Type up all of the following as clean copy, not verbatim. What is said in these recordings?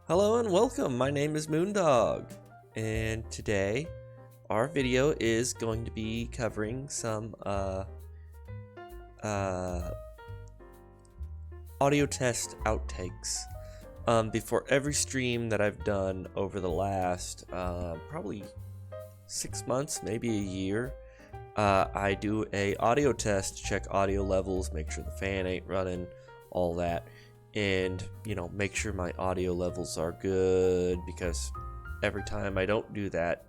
Hello and welcome, my name is Moondog, and today our video is going to be covering some audio test outtakes. Before every stream that I've done over the last probably 6 months, maybe a year, I do a audio test, check audio levels, make sure the fan ain't running, all that. And make sure my audio levels are good, because every time I don't do that,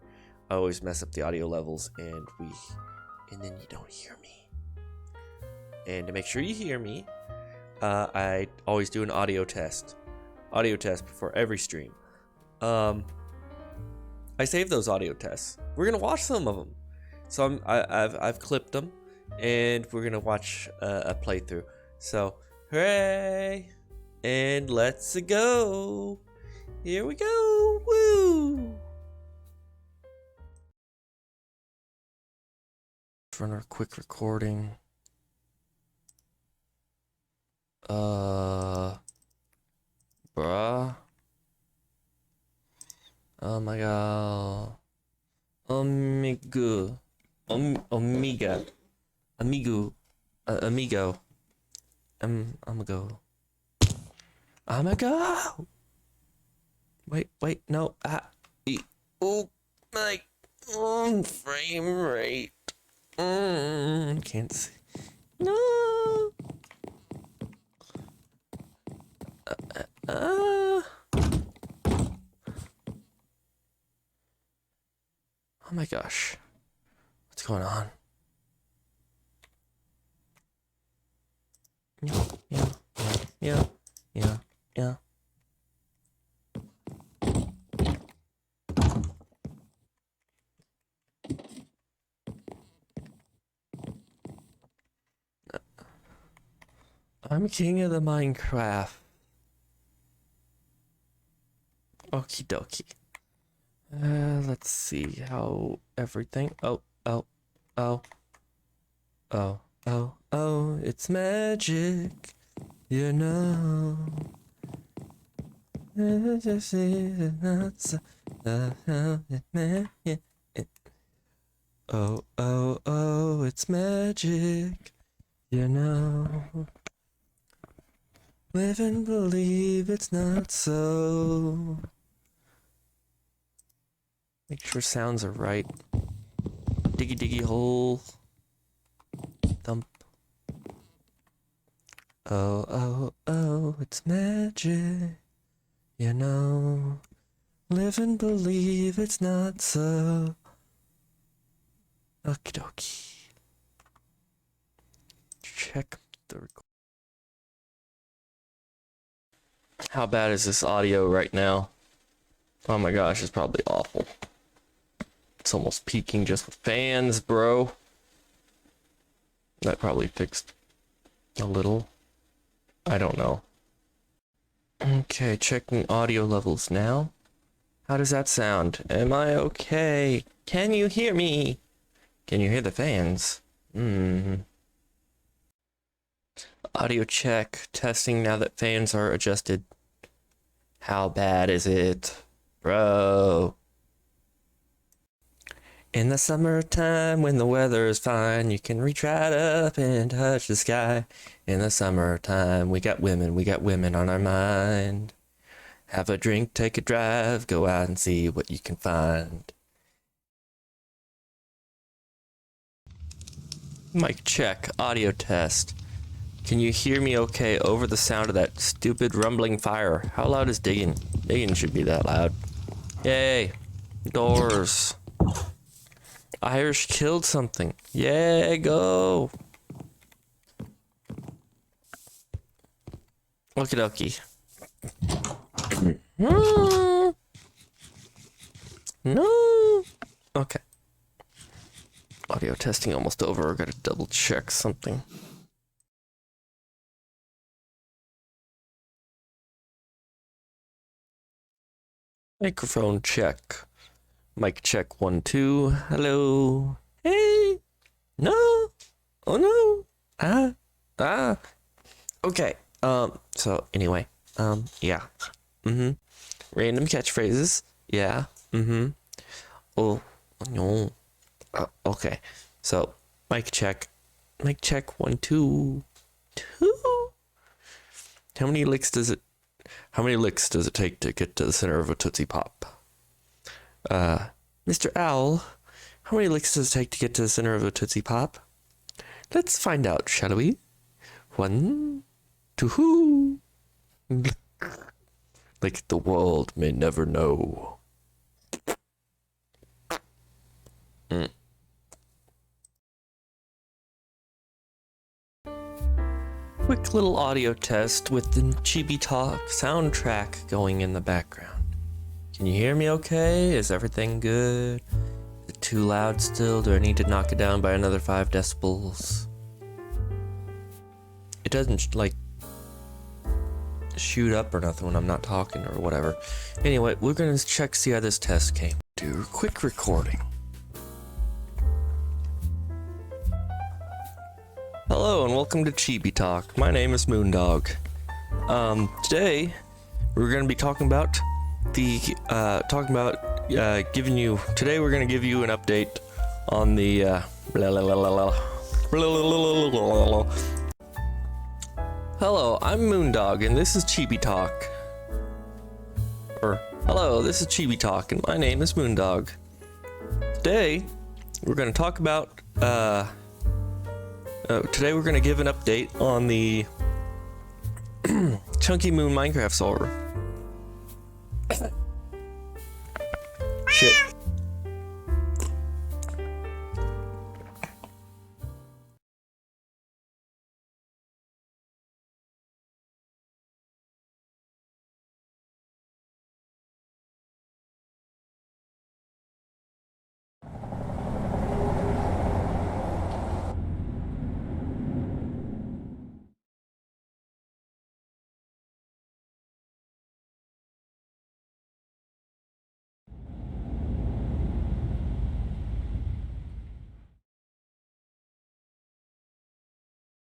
I always mess up the audio levels and then you don't hear me. And to make sure you hear me, I always do an audio test before every stream. I save those audio tests. We're gonna watch some of them, so I've clipped them, and we're gonna watch a playthrough. So hooray! And let's go. Here we go. Woo! Let's run our quick recording. Bruh. Oh my god. Amigo. Amiga. Amigo. Amigo. Amigo. Amigo! Wait, no. Oh, my frame rate. Can't see. No. Oh my gosh. What's going on? Yeah. I'm king of the Minecraft. Okie dokie. Let's see how everything. Oh, it's magic, Just not so. Oh, it's magic, Live and believe it's not so. Make sure sounds are right. Diggy hole. Thump. Oh, it's magic, Live and believe it's not so. Okie dokie. Check the record. How bad is this audio right now? Oh my gosh, it's probably awful. It's almost peaking just with fans, bro. That probably fixed a little. I don't know. Okay, checking audio levels now. How does that sound? Am I okay? Can you hear me? Can you hear the fans? Audio check. Testing now that fans are adjusted. How bad is it? Bro. In the summertime, when the weather is fine, you can reach right up and touch the sky. In the summertime, we got women on our mind. Have a drink, take a drive, go out and see what you can find. Mic check, audio test. Can you hear me okay over the sound of that stupid rumbling fire? How loud is digging? Digging should be that loud. Yay. Doors. Irish killed something. Yay, go. Okie dokie. No. Okay. Audio testing almost over. I gotta double check something. Microphone check. Mic check 1 2. Hello. Hey. No. Oh no. Okay. So anyway, yeah. Random catchphrases. Yeah. Mm-hmm. Oh, no. Okay. So, mic check. Mic check. 1, 2, 2. How many licks does it take to get to the center of a Tootsie Pop? Mr. Owl, how many licks does it take to get to the center of a Tootsie Pop? Let's find out, shall we? 1, 2. Like the world may never know. Quick little audio test with the Chibi Talk soundtrack going in the background. Can you hear me okay? Is everything good? Is it too loud still? Do I need to knock it down by another 5 decibels? It doesn't like shoot up or nothing when I'm not talking or whatever. Anyway, we're gonna check, see how this test came. Do a quick recording. Hello and welcome to Chibi Talk. My name is Moondog. Today we're gonna be talking about today we're gonna give you an update on the Hello, I'm Moondog and this is Chibi Talk. Hello, this is Chibi Talk and my name is Moondog. Today we're gonna talk about today we're gonna give an update on the ChunkyMoon Minecraft server. Shit.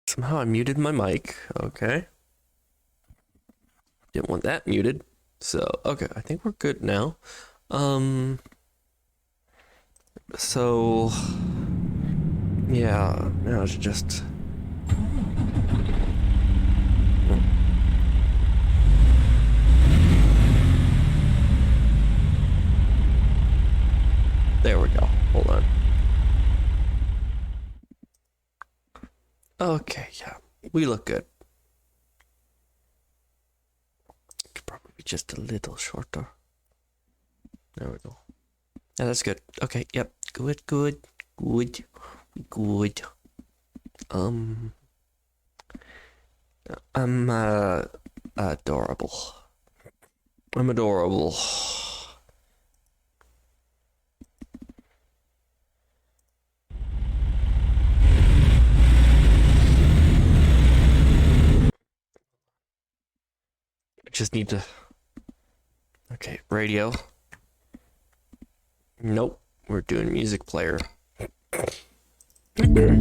Somehow I muted my mic. Okay. Didn't want that muted. So, okay, I think we're good now. So, yeah, now it's just... There we go. Hold on. Okay, yeah, we look good. Could probably be just a little shorter. There we go. Yeah, that's good. Okay, yep, good. I'm adorable. I'm adorable. Just need to... Okay, radio. Nope, we're doing music player. Okay.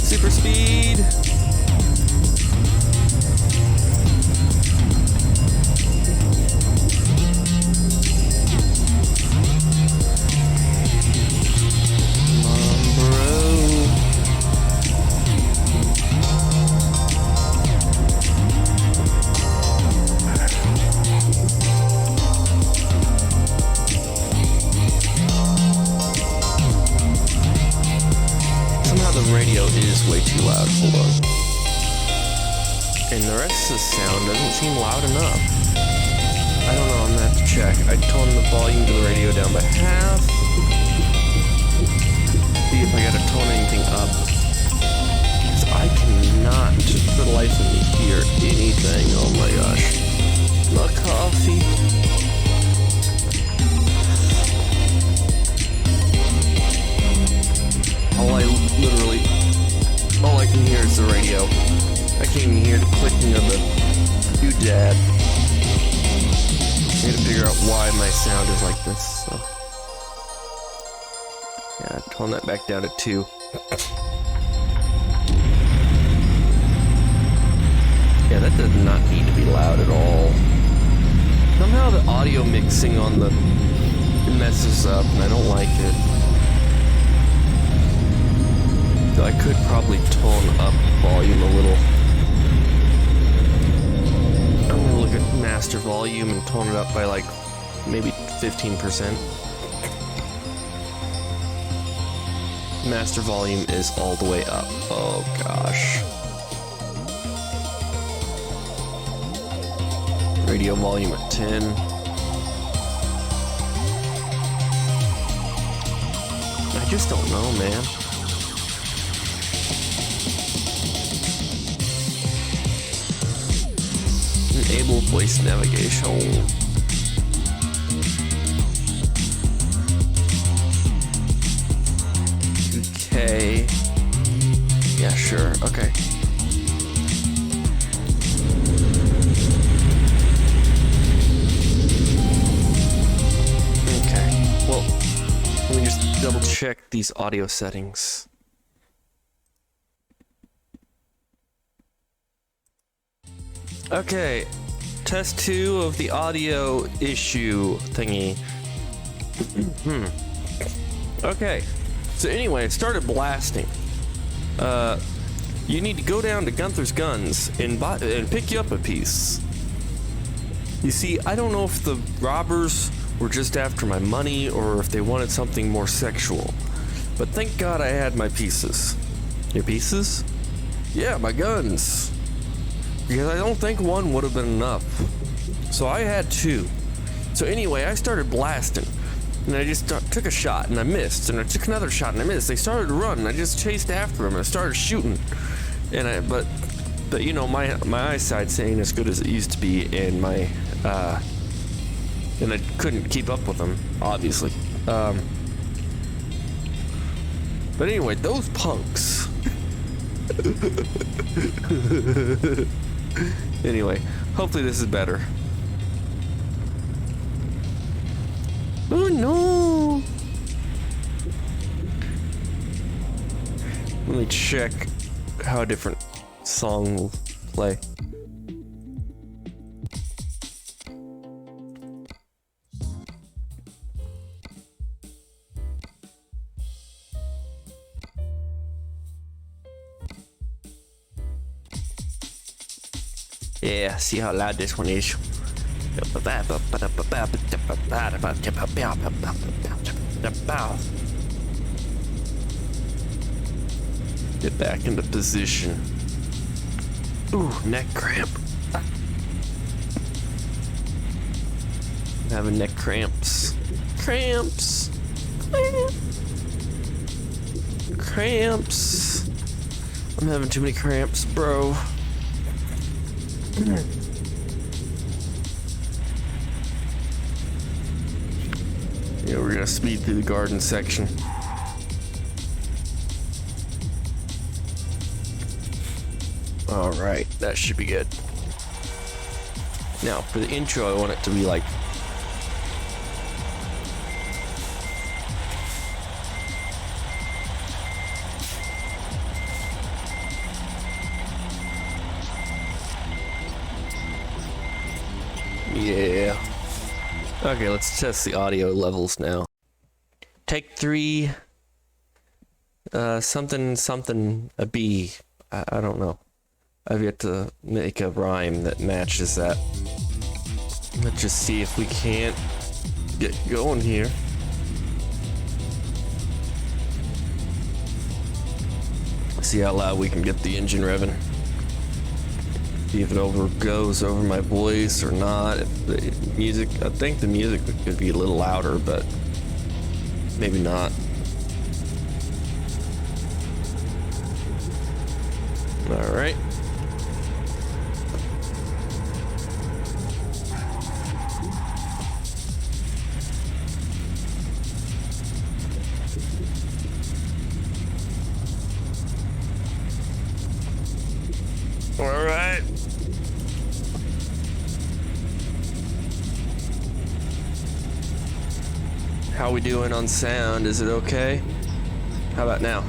Super speed. loud. Hold on. And the rest of the sound doesn't seem loud enough. I don't know, I'm gonna have to check. I toned the volume to the radio down by half. See if I gotta tone anything up. Because I cannot, for the life of me, hear anything. Oh my gosh. My coffee. All I can hear is the radio. I can't even hear the clicking of the doodad. I gotta figure out why my sound is like this. So. Yeah, tone that back down to 2. Yeah, that does not need to be loud at all. Somehow the audio mixing on the it messes up, and I don't like it. So I could probably tone up volume a little. I'm gonna look at master volume and tone it up by like maybe 15%. Master volume is all the way up. Oh gosh. Radio volume at 10. I just don't know, man. Enable voice navigation. Okay. Yeah, sure. Okay. Okay. Well, let me just double check these audio settings. Okay, test 2 of the audio issue thingy. Okay, so anyway, I started blasting. You need to go down to Gunther's Guns and pick you up a piece. You see, I don't know if the robbers were just after my money or if they wanted something more sexual. But thank God I had my pieces. Your pieces? Yeah, my guns. Because I don't think one would have been enough. So I had 2. So anyway, I started blasting. And I just took a shot and I missed. And I took another shot and I missed. They started to run and I just chased after them and I started shooting. And but you know, my eyesight's ain't as good as it used to be, and my and I couldn't keep up with them, obviously. But anyway, those punks. Anyway, hopefully this is better. Oh no! Let me check how a different song will play. Yeah, see how loud this one is. Get back into position. Ooh, neck cramp. I'm having neck cramps. Cramps. Cramps. I'm having too many cramps, bro. Yeah, we're gonna speed through the garden section. Alright, that should be good. Now, for the intro, I want it to be like... Yeah. Okay, let's test the audio levels now. Take 3. Something a B. I don't know. I've yet to make a rhyme that matches that. Let's just see if we can't get going here. see how loud we can get the engine revving. See if it goes over my voice or not. If the music, I think the music could be a little louder, but maybe not. All right. All right. How we doing on sound? Is it okay? How about now?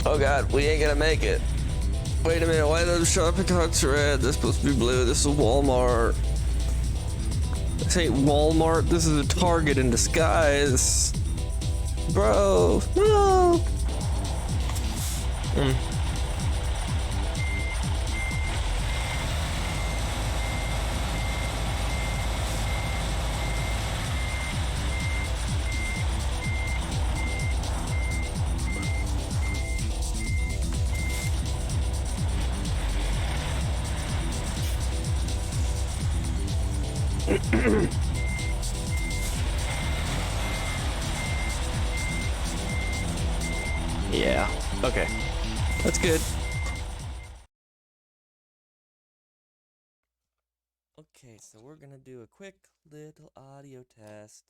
Oh God, we ain't gonna make it. Wait a minute, why are those shopping carts red? They're supposed to be blue. This is Walmart. This ain't Walmart. This is a Target in disguise. Bro, no. Yeah, okay. That's good. Okay, so we're gonna do a quick little audio test.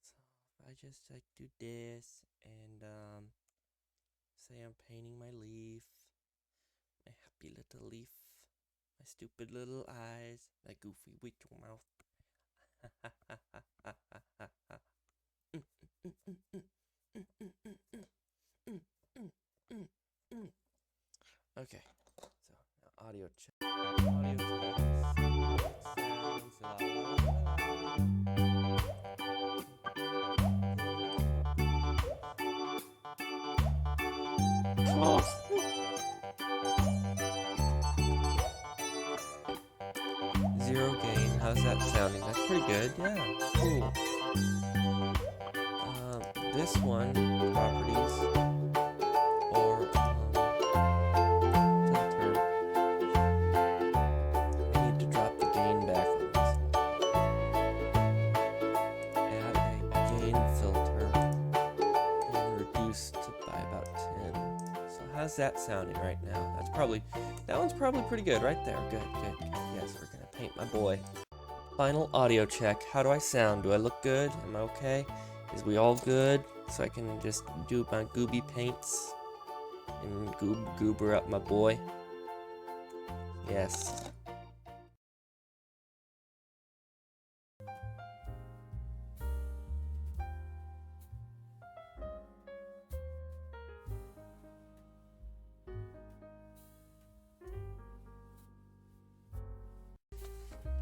So I just like do this and say I'm painting my leaf, my happy little leaf, my stupid little eyes, my goofy wicked mouth. Okay, so now audio check. Audio test. Zero gain. How's that sounding? That's pretty good. Yeah, cool. This one, properties, or filter. I need to drop the gain back on this. Add a gain filter and reduce by about 10. So how's that sounding right now? That one's probably pretty good right there. Good. Yes, we're gonna paint my boy. Final audio check. How do I sound? Do I look good? Am I okay? Is we all good? So I can just do my gooby paints and goober up my boy. Yes.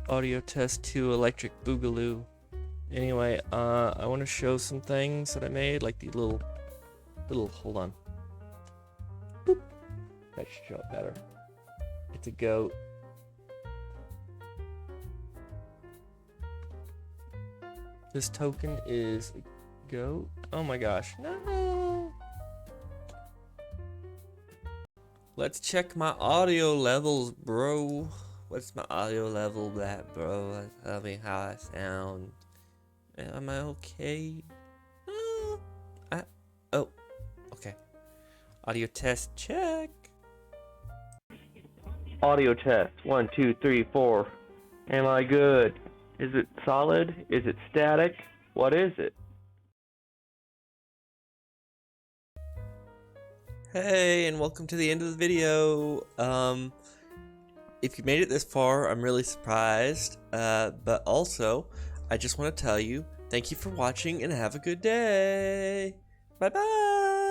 Audio test 2 electric boogaloo. Anyway, I want to show some things that I made, like the little, hold on. Boop. That should show it better. It's a goat. This token is a goat. Oh my gosh, no! Let's check my audio levels, bro. What's my audio level, bro? Tell me how I sound. Am I okay? Oh, okay. Audio test check. Audio test 1, 2, 3, 4. Am I good? Is it solid? Is it static? What is it? Hey, and welcome to the end of the video. If you made it this far, I'm really surprised. But also, I just want to tell you, thank you for watching and have a good day. Bye-bye.